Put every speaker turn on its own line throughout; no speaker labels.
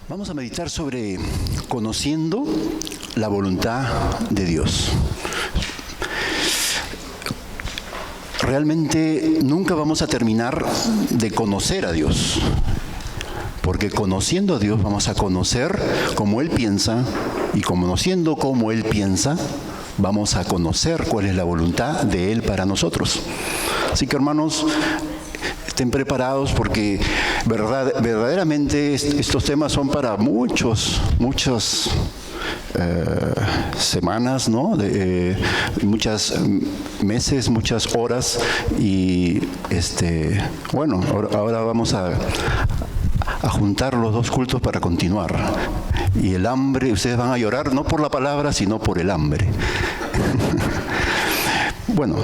Vamos a meditar sobre conociendo la voluntad de Dios. Realmente nunca vamos a terminar de conocer a Dios, porque conociendo a Dios vamos a conocer cómo Él piensa, y conociendo cómo Él piensa, vamos a conocer cuál es la voluntad de Él para nosotros. Así que, hermanos, estén preparados porque verdaderamente estos temas son para muchas semanas, ¿no? Muchos meses, muchas horas. Y bueno, ahora vamos a juntar los dos cultos para continuar. Y el hambre, ustedes van a llorar no por la palabra, sino por el hambre. Bueno,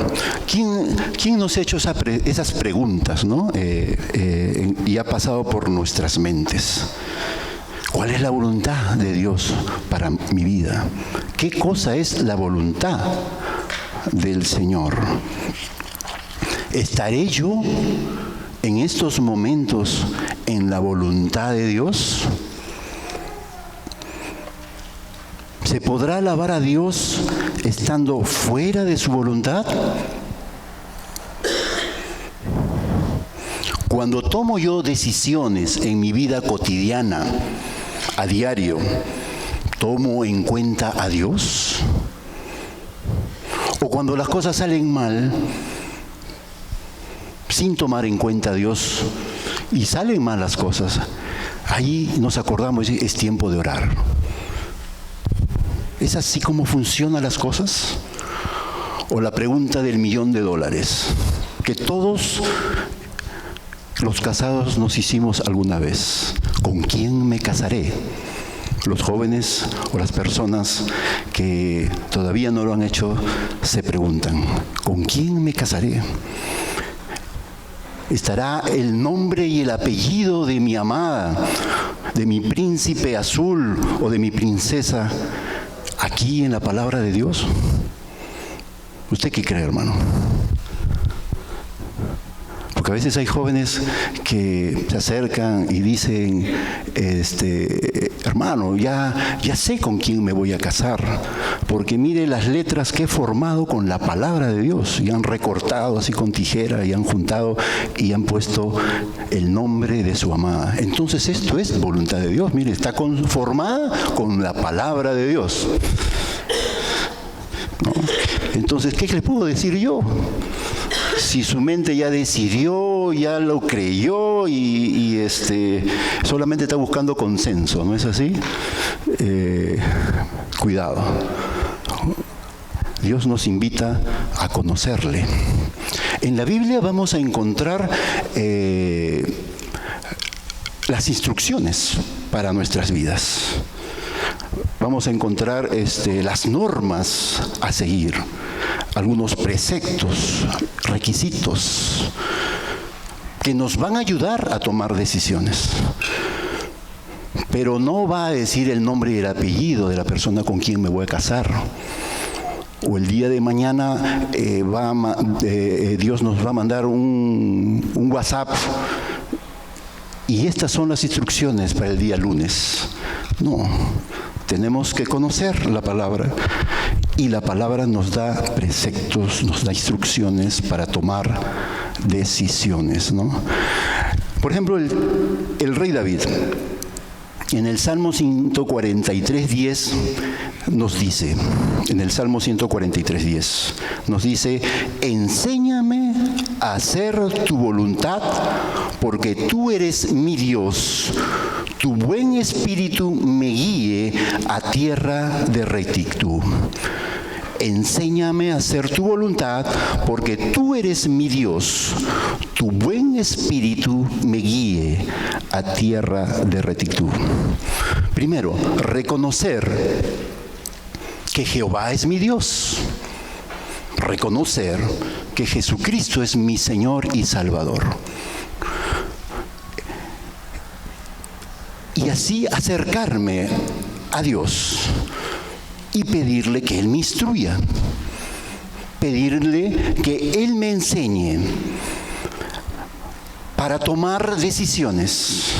¿quién nos ha hecho esas preguntas, ¿no? Y ha pasado por nuestras mentes? ¿Cuál es la voluntad de Dios para mi vida? ¿Qué cosa es la voluntad del Señor? ¿Estaré yo en estos momentos en la voluntad de Dios? ¿Se podrá alabar a Dios estando fuera de su voluntad? Cuando tomo yo decisiones en mi vida cotidiana, a diario, ¿tomo en cuenta a Dios? ¿O cuando las cosas salen mal, sin tomar en cuenta a Dios, y salen mal las cosas, ahí nos acordamos, es tiempo de orar? ¿Es así como funcionan las cosas? O la pregunta del $1.000.000, que todos los casados nos hicimos alguna vez. ¿Con quién me casaré? Los jóvenes o las personas que todavía no lo han hecho se preguntan, ¿con quién me casaré? ¿Estará el nombre y el apellido de mi amada, de mi príncipe azul o de mi princesa aquí en la palabra de Dios? ¿Usted qué cree, hermano? Porque a veces hay jóvenes que se acercan y dicen, hermano, ya sé con quién me voy a casar, porque mire las letras que he formado con la palabra de Dios, y han recortado así con tijera, y han juntado, y han puesto el nombre de su amada. Entonces esto es voluntad de Dios, mire, está conformada con la palabra de Dios, ¿no? Entonces, ¿qué le puedo decir yo? Si su mente ya decidió, ya lo creyó y solamente está buscando consenso, ¿no es así? Cuidado. Dios nos invita a conocerle. En la Biblia vamos a encontrar las instrucciones para nuestras vidas. Vamos a encontrar las normas a seguir, algunos preceptos, requisitos que nos van a ayudar a tomar decisiones. Pero no va a decir el nombre y el apellido de la persona con quien me voy a casar. O el día de mañana Dios nos va a mandar un WhatsApp y estas son las instrucciones para el día lunes. No, tenemos que conocer la palabra. Y la palabra nos da preceptos, nos da instrucciones para tomar decisiones, ¿no? Por ejemplo, el rey David, en el Salmo 143:10 nos dice, nos dice, enséñame a hacer tu voluntad, porque tú eres mi Dios. Tu buen espíritu me guíe a tierra de rectitud. Enséñame a hacer tu voluntad, porque tú eres mi Dios. Tu buen espíritu me guíe a tierra de rectitud. Primero, reconocer que Jehová es mi Dios. Reconocer que Jesucristo es mi Señor y Salvador. Y así acercarme a Dios y pedirle que Él me instruya, pedirle que Él me enseñe, para tomar decisiones.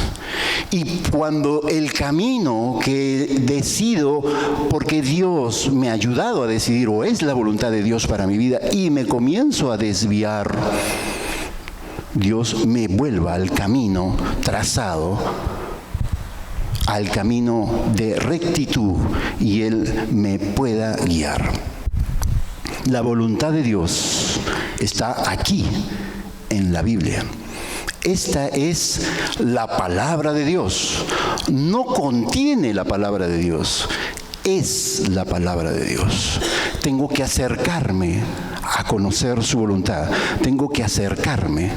Y cuando el camino que decido, porque Dios me ha ayudado a decidir, o es la voluntad de Dios para mi vida, y me comienzo a desviar, Dios me vuelva al camino trazado, al camino de rectitud, y Él me pueda guiar. La voluntad de Dios está aquí en la Biblia. Esta es la palabra de Dios. No contiene la palabra de Dios, es la palabra de Dios. Tengo que acercarme a conocer su voluntad. Tengo que acercarme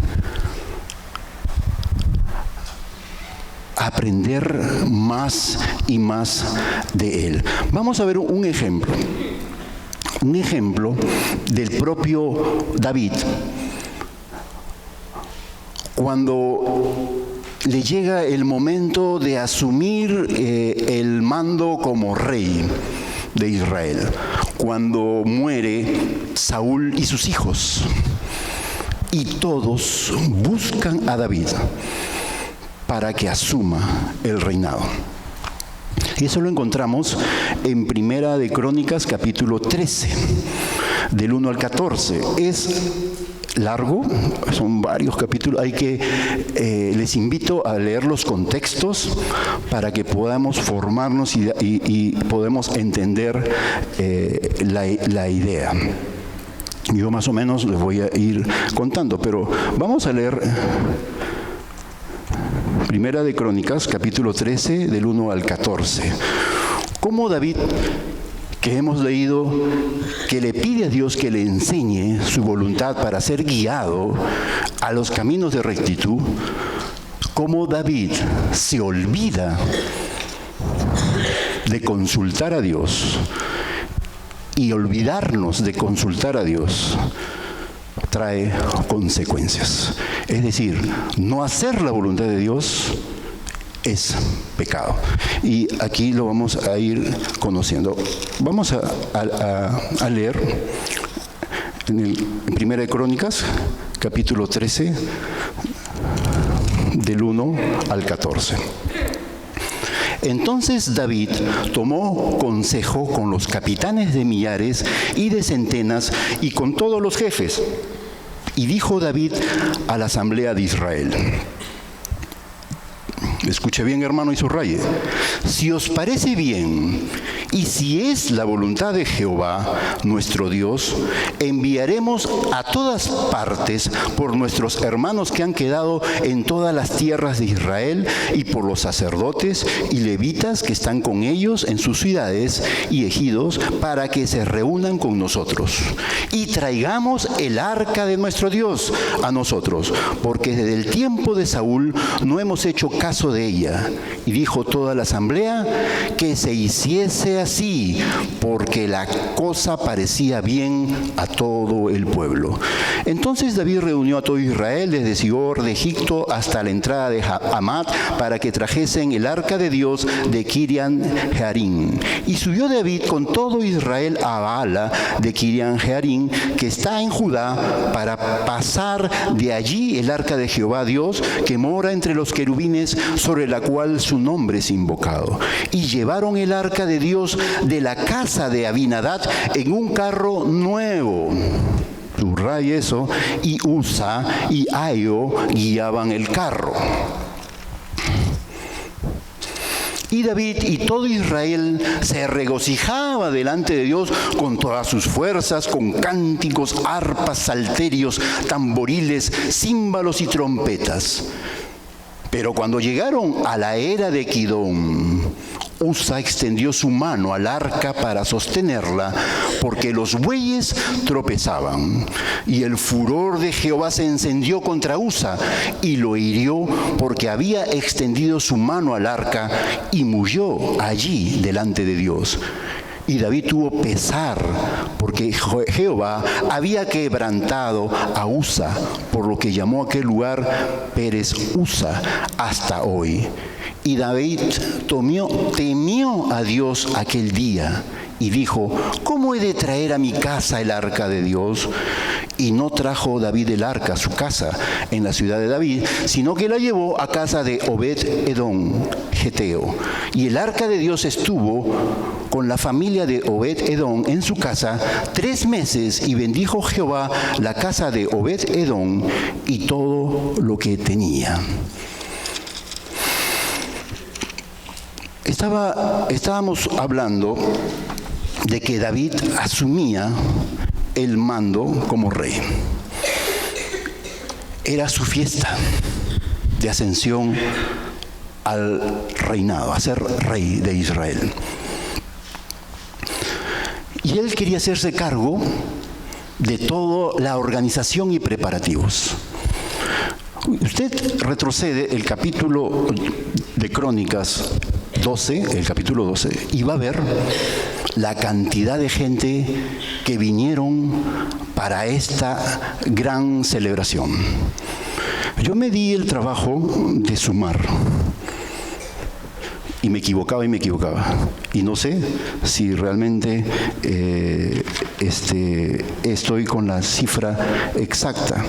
a aprender más y más de Él. Vamos a ver un ejemplo. Un ejemplo del propio David. Cuando le llega el momento de asumir el mando como rey de Israel, cuando muere Saúl y sus hijos, y todos buscan a David para que asuma el reinado. Y eso lo encontramos en Primera de Crónicas, capítulo 13, del 1 al 14. Es largo, son varios capítulos. Les invito a leer los contextos para que podamos formarnos y podemos entender la idea. Yo más o menos les voy a ir contando, pero vamos a leer Primera de Crónicas, capítulo 13, del 1 al 14. Cómo David, que hemos leído, que le pide a Dios que le enseñe su voluntad para ser guiado a los caminos de rectitud, cómo David se olvida de consultar a Dios, y olvidarnos de consultar a Dios trae consecuencias. Es decir, no hacer la voluntad de Dios es pecado. Y aquí lo vamos a ir conociendo. Vamos a leer en Primera de Crónicas, capítulo 13, del 1 al 14. Entonces David tomó consejo con los capitanes de millares y de centenas y con todos los jefes. Y dijo David a la asamblea de Israel: escuche bien, hermano, y subraye: si os parece bien y si es la voluntad de Jehová nuestro Dios, enviaremos a todas partes por nuestros hermanos que han quedado en todas las tierras de Israel, y por los sacerdotes y levitas que están con ellos en sus ciudades y ejidos, para que se reúnan con nosotros y traigamos el arca de nuestro Dios a nosotros, porque desde el tiempo de Saúl no hemos hecho caso de ella. Y dijo toda la asamblea que se hiciese así, porque la cosa parecía bien a todo el pueblo. Entonces David reunió a todo Israel desde Sigor de Egipto hasta la entrada de Hamat, para que trajesen el arca de Dios de Kirian Jearim. Y subió David con todo Israel a Baala de Kirian Jearim, que está en Judá, para pasar de allí el arca de Jehová Dios, que mora entre los querubines, sobre la cual su nombre es invocado. Y llevaron el arca de Dios de la casa de Abinadab en un carro nuevo. Subraya eso. Y Usa y Ahio guiaban el carro. Y David y todo Israel se regocijaba delante de Dios con todas sus fuerzas, con cánticos, arpas, salterios, tamboriles, címbalos y trompetas. Pero cuando llegaron a la era de Kidón, Usa extendió su mano al arca para sostenerla, porque los bueyes tropezaban. Y el furor de Jehová se encendió contra Usa y lo hirió, porque había extendido su mano al arca, y murió allí delante de Dios. Y David tuvo pesar porque Jehová había quebrantado a Usa, por lo que llamó a aquel lugar Pérez Usa hasta hoy. Y David temió a Dios aquel día y dijo: ¿cómo he de traer a mi casa el arca de Dios? Y no trajo David el arca a su casa en la ciudad de David, sino que la llevó a casa de Obed-Edom, geteo. Y el arca de Dios estuvo con la familia de Obed-Edom en su casa 3 meses, y bendijo Jehová la casa de Obed-Edom y todo lo que tenía. Estábamos hablando de que David asumía el mando como rey. Era su fiesta de ascensión al reinado, a ser rey de Israel. Y él quería hacerse cargo de toda la organización y preparativos. Usted retrocede el capítulo de Crónicas 12, el capítulo 12, y va a ver la cantidad de gente que vinieron para esta gran celebración. Yo me di el trabajo de sumar. Y me equivocaba. Y no sé si realmente estoy con la cifra exacta.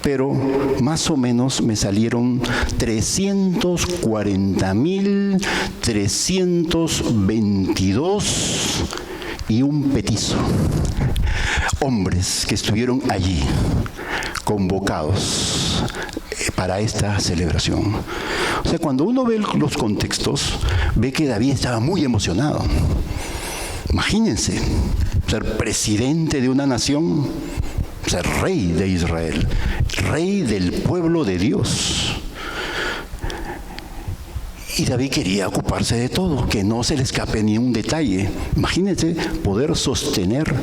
Pero más o menos me salieron 340,322 y un petizo. Hombres que estuvieron allí, convocados para esta celebración. O sea, cuando uno ve los contextos, ve que David estaba muy emocionado. Imagínense, ser presidente de una nación, ser rey de Israel, rey del pueblo de Dios. Y David quería ocuparse de todo, que no se le escape ni un detalle. Imagínense poder sostener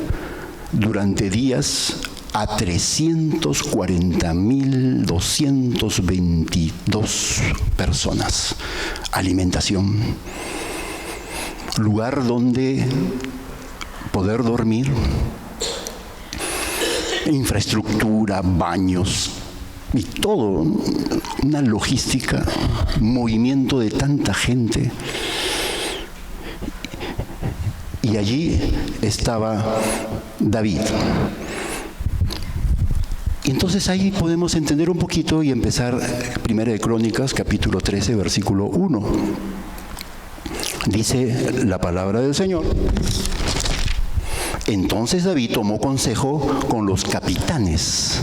durante días a 340,222 personas. Alimentación, lugar donde poder dormir, infraestructura, baños y todo, una logística, movimiento de tanta gente. Y allí estaba David. Y entonces ahí podemos entender un poquito y empezar Primera de Crónicas, capítulo 13, versículo 1. Dice la palabra del Señor: entonces David tomó consejo con los capitanes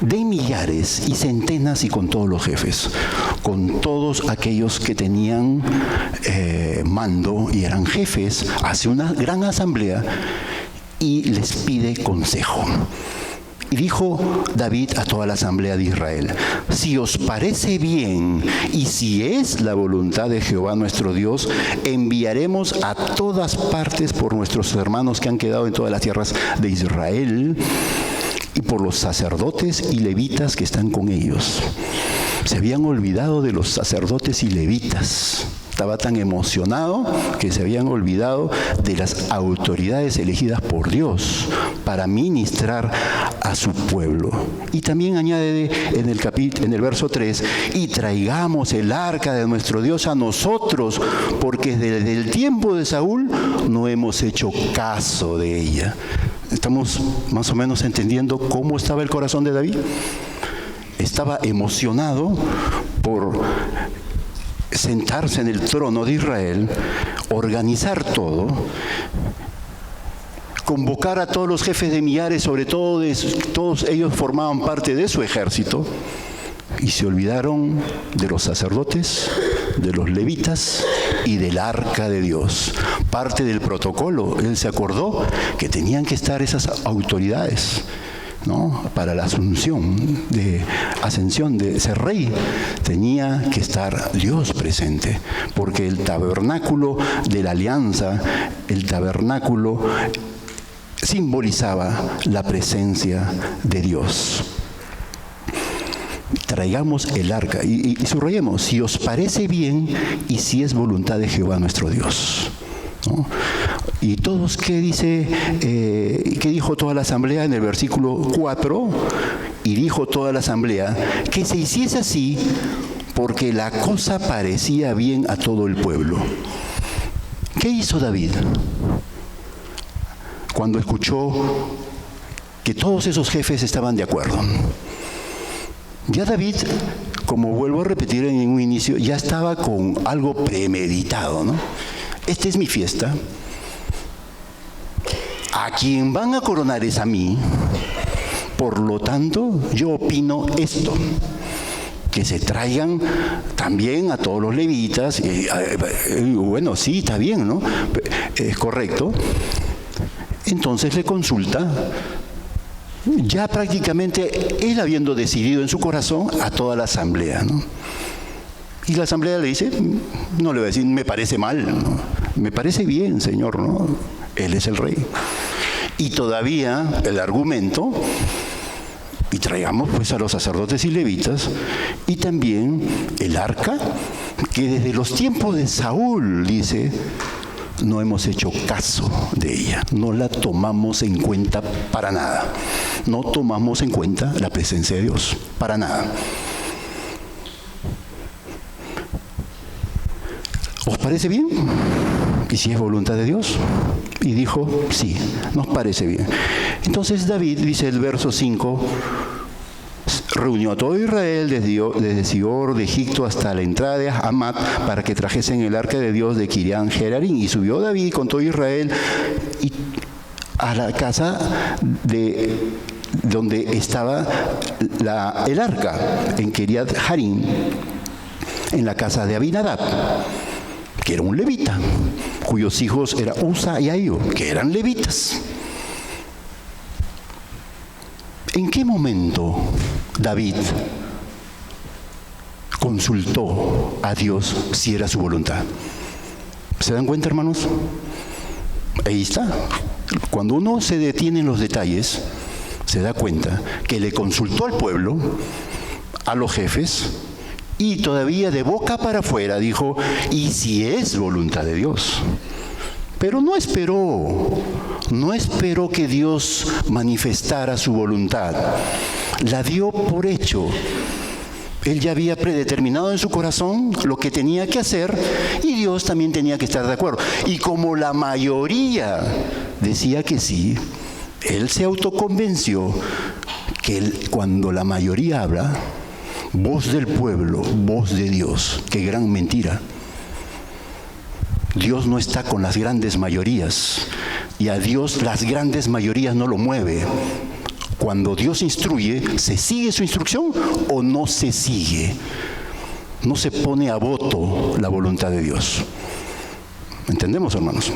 de millares y centenas y con todos los jefes, con todos aquellos que tenían mando y eran jefes, hace una gran asamblea y les pide consejo. Y dijo David a toda la asamblea de Israel: si os parece bien y si es la voluntad de Jehová nuestro Dios, enviaremos a todas partes por nuestros hermanos que han quedado en todas las tierras de Israel y por los sacerdotes y levitas que están con ellos. Se habían olvidado de los sacerdotes y levitas. Estaba tan emocionado que se habían olvidado de las autoridades elegidas por Dios para ministrar a su pueblo. Y también añade en el verso 3: y traigamos el arca de nuestro Dios a nosotros, porque desde el tiempo de Saúl no hemos hecho caso de ella. ¿Estamos más o menos entendiendo cómo estaba el corazón de David? Estaba emocionado por sentarse en el trono de Israel, organizar todo, convocar a todos los jefes de millares, sobre todo todos ellos formaban parte de su ejército, y se olvidaron de los sacerdotes, de los levitas y del arca de Dios. Parte del protocolo, él se acordó que tenían que estar esas autoridades, ¿no? Para la ascensión de ser rey, tenía que estar Dios presente, porque el tabernáculo de la alianza, el tabernáculo simbolizaba la presencia de Dios. Traigamos el arca y subrayemos: si os parece bien y si es voluntad de Jehová nuestro Dios. ¿no? Y todos, ¿qué dijo toda la asamblea en el versículo 4? Y dijo toda la asamblea que se hiciese así porque la cosa parecía bien a todo el pueblo. ¿Qué hizo David cuando escuchó que todos esos jefes estaban de acuerdo? Ya David, como vuelvo a repetir en un inicio, ya estaba con algo premeditado, ¿no? Esta es mi fiesta. A quien van a coronar es a mí. Por lo tanto, yo opino esto: que se traigan también a todos los levitas. Bueno, sí, está bien, ¿no? Es correcto. Entonces le consulta, ya prácticamente él habiendo decidido en su corazón, a toda la asamblea, ¿no? Y la asamblea le dice, no le va a decir, me parece mal, ¿no? Me parece bien, Señor, ¿no? Él es el rey. Y todavía el argumento, y traigamos pues a los sacerdotes y levitas, y también el arca, que desde los tiempos de Saúl, dice, no hemos hecho caso de ella, no la tomamos en cuenta para nada, no tomamos en cuenta la presencia de Dios, para nada. ¿Os parece bien? ¿Y si es voluntad de Dios? Y dijo, sí, nos parece bien. Entonces David, dice el verso 5, reunió a todo Israel desde Sior de Egipto hasta la entrada de Hamat para que trajesen el arca de Dios de Kirián Jearim. Y subió David con todo Israel a la casa de donde estaba el arca, en Kiriat Jearim, en la casa de Abinadab, que era un levita, cuyos hijos eran Usa y Ahío, que eran levitas. ¿En qué momento David consultó a Dios si era su voluntad? ¿Se dan cuenta, hermanos? Ahí está. Cuando uno se detiene en los detalles, se da cuenta que le consultó al pueblo, a los jefes, y todavía de boca para afuera dijo, ¿y si es voluntad de Dios? Pero no esperó que Dios manifestara su voluntad. La dio por hecho. Él ya había predeterminado en su corazón lo que tenía que hacer y Dios también tenía que estar de acuerdo. Y como la mayoría decía que sí, él se autoconvenció que cuando la mayoría habla, voz del pueblo, voz de Dios. ¡Qué gran mentira! Dios no está con las grandes mayorías y a Dios las grandes mayorías no lo mueve. Cuando Dios instruye, ¿se sigue su instrucción o no se sigue? No se pone a voto la voluntad de Dios. ¿Entendemos, hermanos?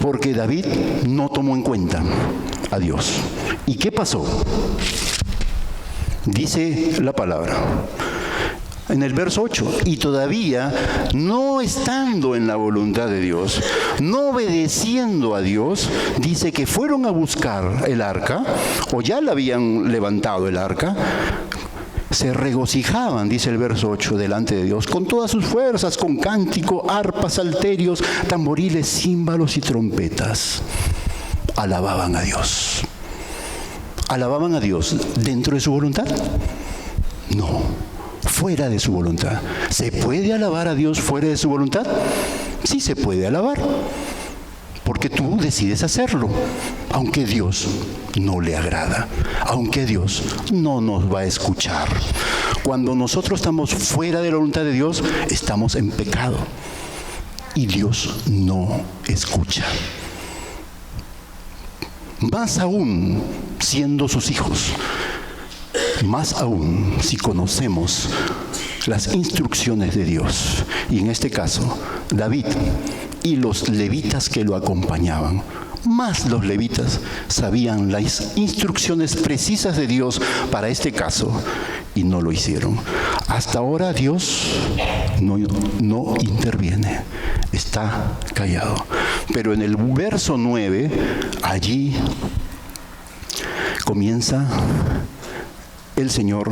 Porque David no tomó en cuenta a Dios. ¿Y qué pasó? Dice la palabra en el verso 8, y todavía no estando en la voluntad de Dios, no obedeciendo a Dios, dice que fueron a buscar el arca, o ya la habían levantado el arca, se regocijaban, dice el verso 8, delante de Dios, con todas sus fuerzas, con cántico, arpas, salterios, tamboriles, címbalos y trompetas. Alababan a Dios. ¿Alababan a Dios dentro de su voluntad? No, fuera de su voluntad. ¿Se puede alabar a Dios fuera de su voluntad? Sí se puede alabar, porque tú decides hacerlo, aunque Dios no le agrada, aunque Dios no nos va a escuchar. Cuando nosotros estamos fuera de la voluntad de Dios, estamos en pecado y Dios no escucha. Más aún siendo sus hijos, más aún si conocemos las instrucciones de Dios. Y en este caso, David y los levitas que lo acompañaban, más los levitas sabían las instrucciones precisas de Dios para este caso y no lo hicieron. Hasta ahora Dios no interviene, está callado. Pero en el verso 9, allí comienza el Señor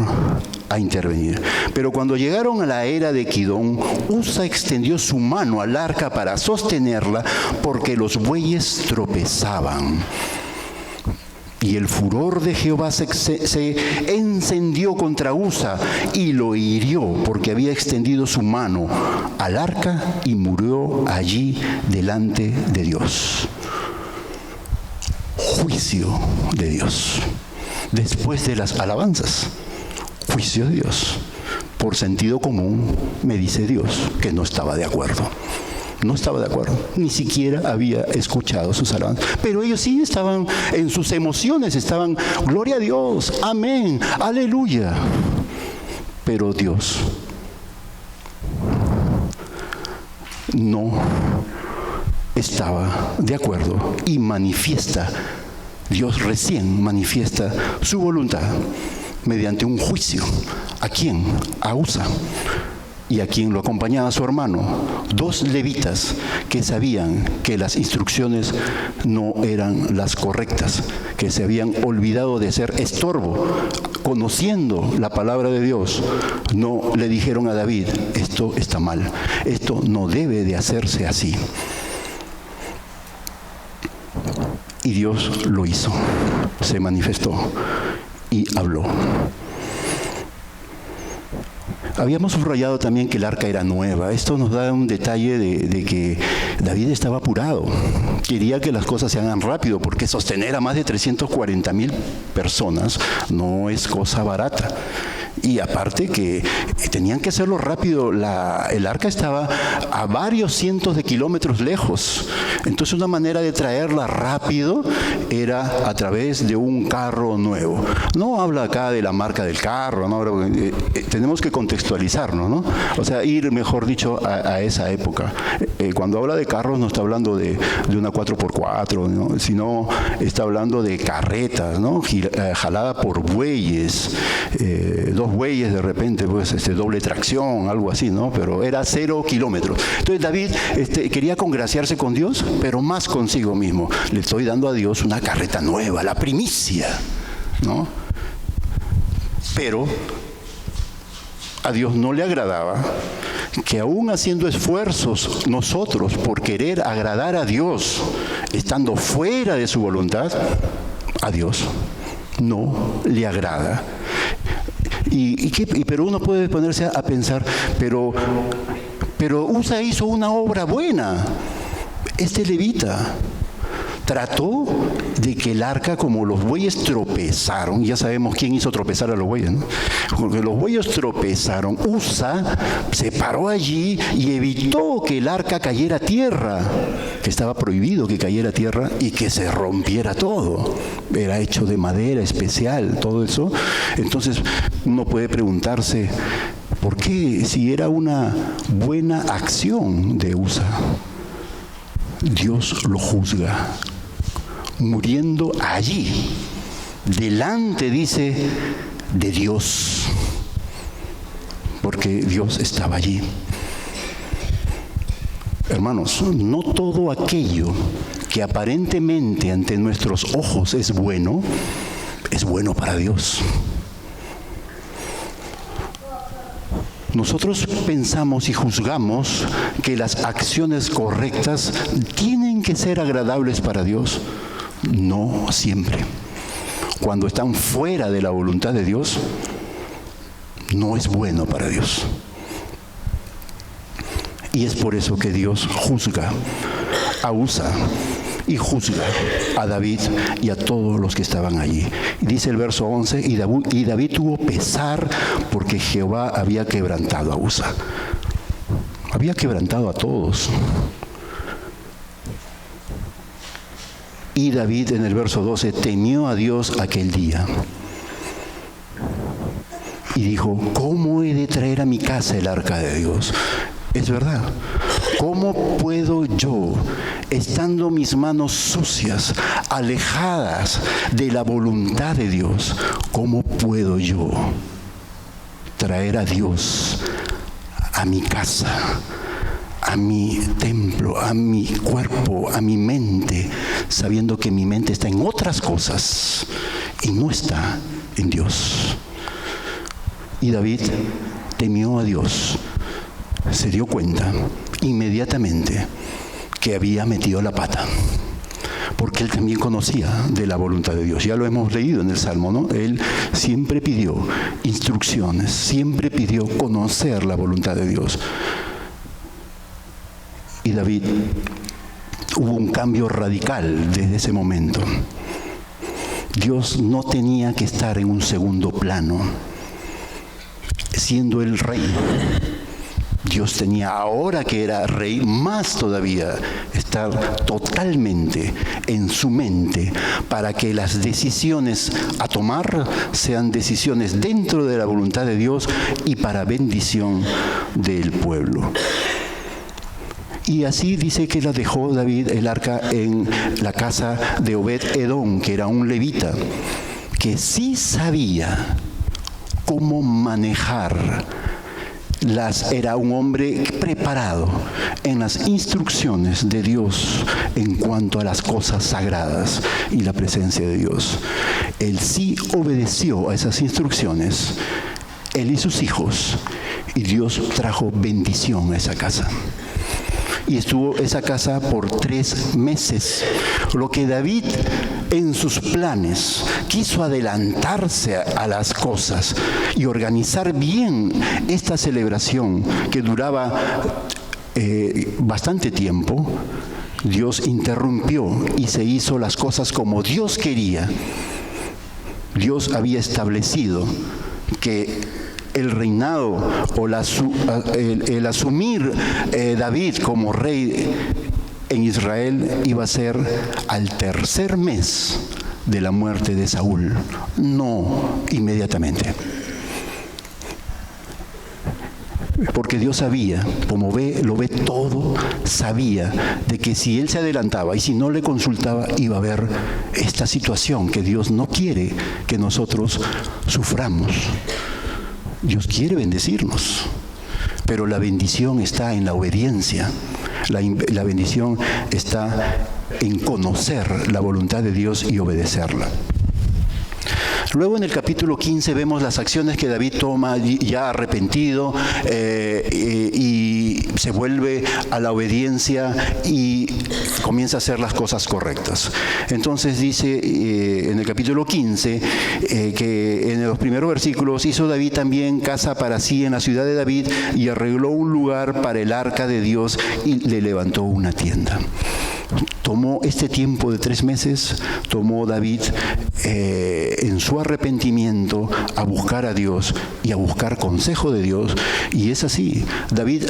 a intervenir. Pero cuando llegaron a la era de Kidón, Usa extendió su mano al arca para sostenerla porque los bueyes tropezaban. Y el furor de Jehová se encendió contra Usa y lo hirió porque había extendido su mano al arca y murió allí delante de Dios. Juicio de Dios. Después de las alabanzas, juicio de Dios. Por sentido común me dice Dios que no estaba de acuerdo. No estaba de acuerdo, ni siquiera había escuchado sus alabanzas. Pero ellos sí estaban en sus emociones, estaban, gloria a Dios, amén, aleluya. Pero Dios no estaba de acuerdo y Dios recién manifiesta su voluntad mediante un juicio. ¿A quién? A Usa. Y a quien lo acompañaba su hermano, 2 levitas que sabían que las instrucciones no eran las correctas, que se habían olvidado de ser estorbo, conociendo la palabra de Dios, no le dijeron a David, esto está mal, esto no debe de hacerse así. Y Dios lo hizo, se manifestó y habló. Habíamos subrayado también que el arca era nueva. Esto nos da un detalle de que David estaba apurado. Quería que las cosas se hagan rápido, porque sostener a más de 340,000 personas no es cosa barata. Y aparte que tenían que hacerlo rápido. El arca estaba a varios cientos de kilómetros lejos. Entonces una manera de traerla rápido era a través de un carro nuevo. No habla acá de la marca del carro, ¿no? Tenemos que contextualizarnos, ¿no? O sea, ir, mejor dicho, a esa época. Cuando habla de carros no está hablando de una 4x4, ¿no? Sino está hablando de carretas, ¿no? Jalada por bueyes, 2 bueyes de repente, pues doble tracción, algo así, ¿no? Pero era 0 kilómetros. Entonces David quería congraciarse con Dios, pero más consigo mismo. Le estoy dando a Dios una carreta nueva, la primicia, ¿no? Pero a Dios no le agradaba que aún haciendo esfuerzos nosotros por querer agradar a Dios, estando fuera de su voluntad, a Dios no le agrada. Pero uno puede ponerse a pensar, pero Usa hizo una obra buena. Este levita trató de que el arca, como los bueyes tropezaron, ya sabemos quién hizo tropezar a los bueyes, ¿no? Porque los bueyes tropezaron, Usa se paró allí y evitó que el arca cayera a tierra, que estaba prohibido que cayera a tierra y que se rompiera todo. Era hecho de madera especial, todo eso. Entonces uno puede preguntarse, ¿por qué, si era una buena acción de Usa, Dios lo juzga? Muriendo allí, delante, dice, de Dios, porque Dios estaba allí. Hermanos, no todo aquello que aparentemente ante nuestros ojos es bueno para Dios. Nosotros pensamos y juzgamos que las acciones correctas tienen que ser agradables para Dios. No siempre. Cuando están fuera de la voluntad de Dios, no es bueno para Dios. Y es por eso que Dios juzga a Usa y juzga a David y a todos los que estaban allí. Y dice el verso 11, y David tuvo pesar porque Jehová había quebrantado a Usa. Había quebrantado a todos. Y David, en el verso 12, temió a Dios aquel día. Y dijo, ¿cómo he de traer a mi casa el arca de Dios? Es verdad. ¿Cómo puedo yo, estando mis manos sucias, alejadas de la voluntad de Dios, cómo puedo yo traer a Dios a mi casa, a mi templo, a mi cuerpo, a mi mente, sabiendo que mi mente está en otras cosas y no está en Dios? Y David temió a Dios. Se dio cuenta inmediatamente que había metido la pata, porque él también conocía de la voluntad de Dios. Ya lo hemos leído en el Salmo, ¿no? Él siempre pidió instrucciones, siempre pidió conocer la voluntad de Dios. Y David, hubo un cambio radical desde ese momento. Dios no tenía que estar en un segundo plano, siendo el rey. Dios tenía, ahora que era rey, más todavía estar totalmente en su mente para que las decisiones a tomar sean decisiones dentro de la voluntad de Dios y para bendición del pueblo. Y así dice que la dejó David el arca en la casa de Obed-Edom, que era un levita, que sí sabía cómo manejar era un hombre preparado en las instrucciones de Dios en cuanto a las cosas sagradas y la presencia de Dios. Él sí obedeció a esas instrucciones, él y sus hijos, y Dios trajo bendición a esa casa. Y estuvo esa casa por 3 meses. Lo que David en sus planes quiso adelantarse a las cosas y organizar bien esta celebración que duraba bastante tiempo, Dios interrumpió y se hizo las cosas como Dios quería. Dios había establecido que el reinado o el asumir David como rey en Israel iba a ser al 3er mes de la muerte de Saúl, no inmediatamente. Porque Dios sabía, como lo ve todo, sabía de que si él se adelantaba y si no le consultaba, iba a haber esta situación que Dios no quiere que nosotros suframos. Dios quiere bendecirnos, pero la bendición está en la obediencia. La bendición está en conocer la voluntad de Dios y obedecerla. Luego en el capítulo 15 vemos las acciones que David toma ya arrepentido y se vuelve a la obediencia y comienza a hacer las cosas correctas. Entonces dice en el capítulo 15 que en los primeros versículos: hizo David también casa para sí en la ciudad de David y arregló un lugar para el arca de Dios y le levantó una tienda. Tomó este tiempo de 3 meses, tomó David en su arrepentimiento a buscar a Dios y a buscar consejo de Dios. Y es así. David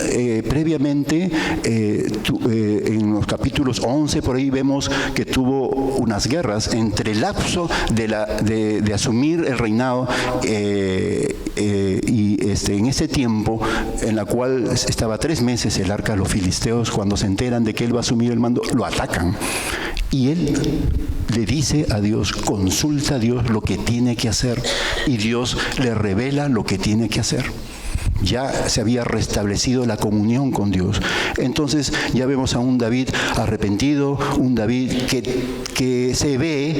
previamente, en los capítulos 11 por ahí vemos que tuvo unas guerras entre el lapso de asumir el reinado y en ese tiempo en la cual estaba 3 meses el arca, los filisteos, cuando se enteran de que él va a asumir el mando, lo atacan. Y él le dice a Dios, consulta a Dios lo que tiene que hacer, y Dios le revela lo que tiene que hacer. Ya se había restablecido la comunión con Dios. Entonces ya vemos a un David arrepentido, un David que se ve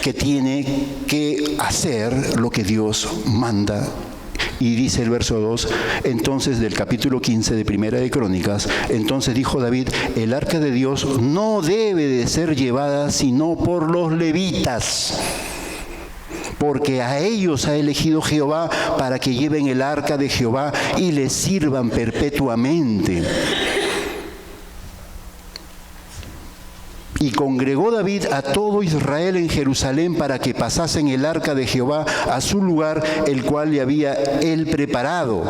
que tiene que hacer lo que Dios manda. Y dice el verso 2, entonces del capítulo 15 de Primera de Crónicas: entonces dijo David, el arca de Dios no debe de ser llevada sino por los levitas, porque a ellos ha elegido Jehová para que lleven el arca de Jehová y le sirvan perpetuamente. Y congregó David a todo Israel en Jerusalén para que pasasen el arca de Jehová a su lugar, el cual le había él preparado.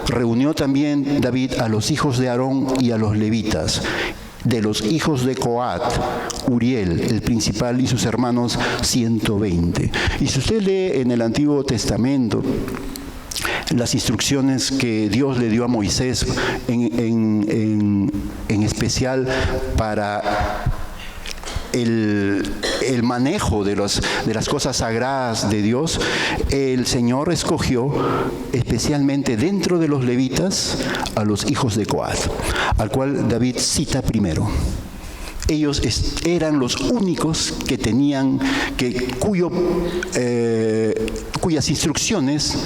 Reunió también David a los hijos de Aarón y a los levitas. De los hijos de Coat, Uriel, el principal, y sus hermanos 120. Y si usted lee en el Antiguo Testamento las instrucciones que Dios le dio a Moisés, en especial para el manejo de las cosas sagradas de Dios, el Señor escogió especialmente dentro de los levitas a los hijos de Coat, al cual David cita primero. Ellos eran los únicos que tenían, cuyas instrucciones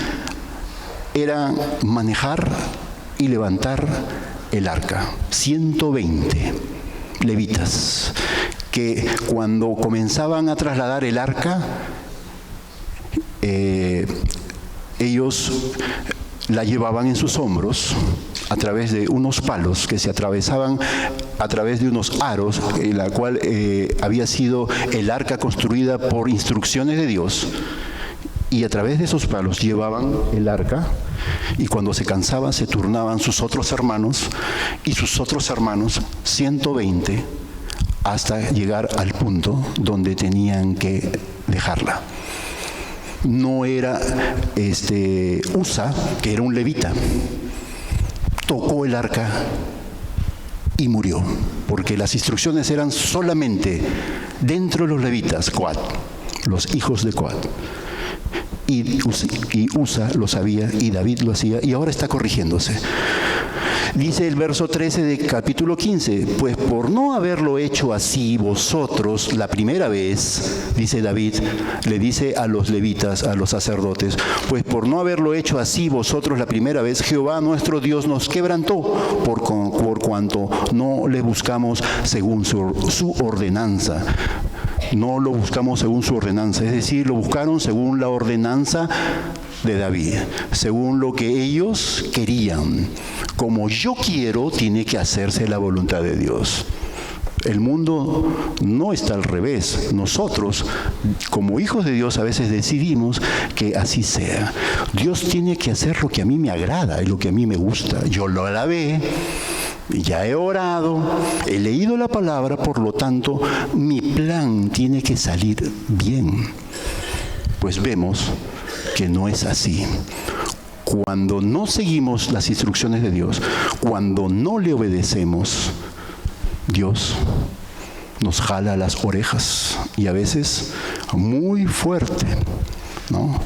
era manejar y levantar el arca. 120 levitas que cuando comenzaban a trasladar el arca, ellos la llevaban en sus hombros a través de unos palos que se atravesaban a través de unos aros, en la cual había sido el arca construida por instrucciones de Dios, y a través de esos palos llevaban el arca, y cuando se cansaban se turnaban sus otros hermanos, y sus otros hermanos, 120, hasta llegar al punto donde tenían que dejarla. No era Usa, que era un levita, tocó el arca y murió, porque las instrucciones eran solamente dentro de los levitas, Coat, los hijos de Coat. Y Usa lo sabía y David lo hacía, y ahora está corrigiéndose. Dice el verso 13 de capítulo 15, pues por no haberlo hecho así vosotros la primera vez, dice David, le dice a los levitas, a los sacerdotes, pues por no haberlo hecho así vosotros la primera vez, Jehová nuestro Dios nos quebrantó por cuanto no le buscamos según su ordenanza. No lo buscamos según su ordenanza, es decir, lo buscaron según la ordenanza de David, según lo que ellos querían. Como yo quiero, tiene que hacerse la voluntad de Dios. El mundo no está al revés. Nosotros, como hijos de Dios, a veces decidimos que así sea. Dios tiene que hacer lo que a mí me agrada y lo que a mí me gusta. Yo lo alabé, ya he orado, he leído la palabra, por lo tanto, mi plan tiene que salir bien. Pues vemos que no es así. Cuando no seguimos las instrucciones de Dios, cuando no le obedecemos, Dios nos jala las orejas, y a veces muy fuerte, ¿no?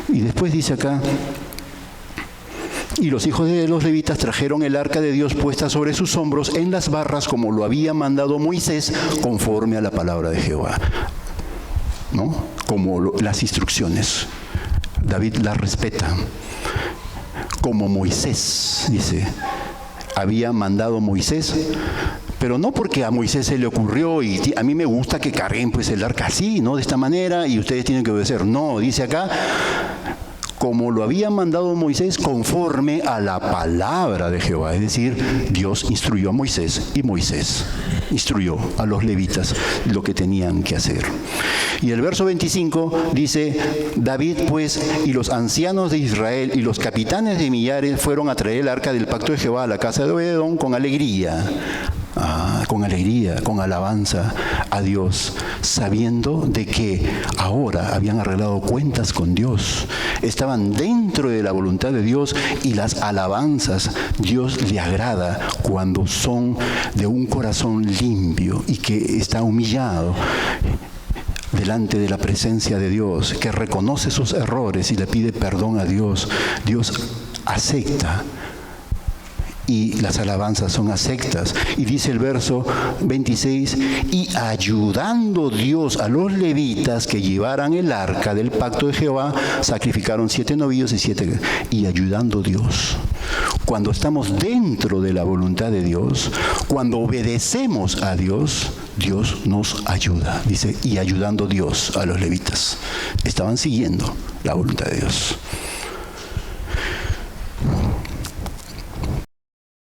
Y después dice acá, y los hijos de los levitas trajeron el arca de Dios puesta sobre sus hombros en las barras, como lo había mandado Moisés, conforme a la palabra de Jehová, ¿no? Como las instrucciones. David las respeta, como Moisés, dice, había mandado Moisés, pero no porque a Moisés se le ocurrió y a mí me gusta que carguen pues el arca así, ¿no? De esta manera, y ustedes tienen que obedecer. No, dice acá, como lo había mandado Moisés, conforme a la palabra de Jehová. Es decir, Dios instruyó a Moisés y Moisés instruyó a los levitas lo que tenían que hacer. Y el verso 25 dice, David pues y los ancianos de Israel y los capitanes de millares fueron a traer el arca del pacto de Jehová a la casa de Obed-edom con alegría. Con alegría, con alabanza a Dios, sabiendo de que ahora habían arreglado cuentas con Dios, estaban dentro de la voluntad de Dios, y las alabanzas Dios le agrada cuando son de un corazón limpio y que está humillado delante de la presencia de Dios, que reconoce sus errores y le pide perdón a Dios. Dios acepta. Y las alabanzas son aceptas. Y dice el verso 26, y ayudando Dios a los levitas que llevaran el arca del pacto de Jehová, sacrificaron 7 novillos y 7. Y ayudando Dios. Cuando estamos dentro de la voluntad de Dios, cuando obedecemos a Dios, Dios nos ayuda. Dice, y ayudando Dios a los levitas. Estaban siguiendo la voluntad de Dios.